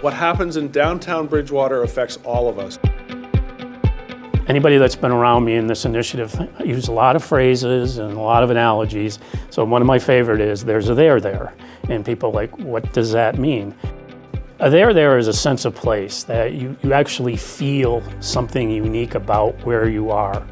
What happens in downtown Bridgewater affects all of us. Anybody that's been around me in this initiative, I use a lot of phrases and a lot of analogies. So one of my favorite is, there's a there. And people are like, what does that mean? A there is a sense of place, that you actually feel something unique about where you are.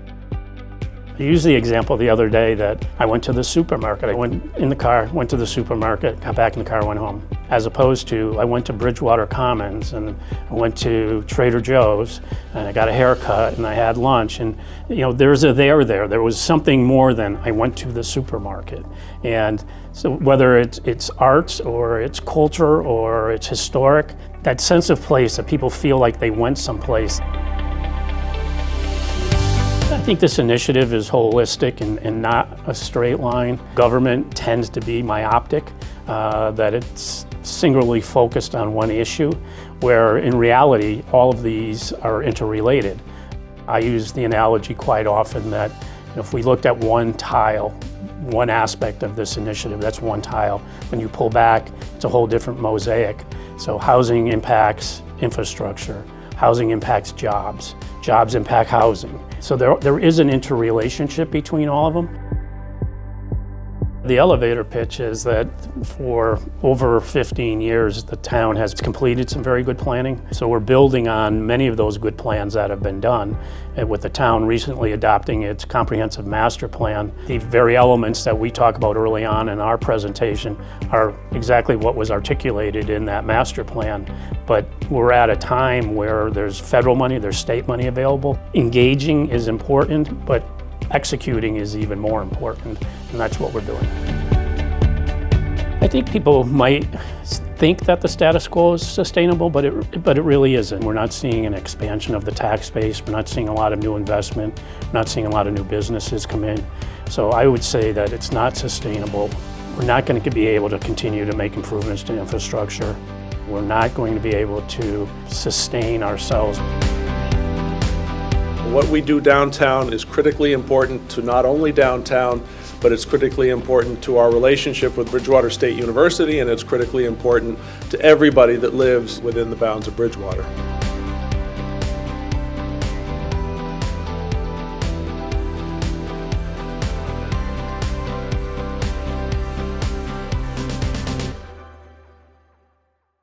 I used the example the other day that I went to the supermarket. I went in the car, went to the supermarket, got back in the car, went home. As opposed to, I went to Bridgewater Commons and I went to Trader Joe's and I got a haircut and I had lunch, and there's a there. There was something more than I went to the supermarket. And so whether it's arts or it's culture or it's historic, that sense of place that people feel like they went someplace. I think this initiative is holistic and not a straight line. Government tends to be myopic, that it's singularly focused on one issue, where in reality, all of these are interrelated. I use the analogy quite often that if we looked at one tile, one aspect of this initiative, that's one tile. When you pull back, it's a whole different mosaic. So housing impacts infrastructure, housing impacts jobs, jobs impact housing. So there is an interrelationship between all of them. The elevator pitch is that for over 15 years, the town has completed some very good planning. So we're building on many of those good plans that have been done. And with the town recently adopting its comprehensive master plan, the very elements that we talk about early on in our presentation are exactly what was articulated in that master plan. But we're at a time where there's federal money, there's state money available. Engaging is important, but executing is even more important, and that's what we're doing. I think people might think that the status quo is sustainable, but it really isn't. We're not seeing an expansion of the tax base. We're not seeing a lot of new investment. We're not seeing a lot of new businesses come in. So I would say that it's not sustainable. We're not going to be able to continue to make improvements to infrastructure. We're not going to be able to sustain ourselves. What we do downtown is critically important to not only downtown, but it's critically important to our relationship with Bridgewater State University, and it's critically important to everybody that lives within the bounds of Bridgewater.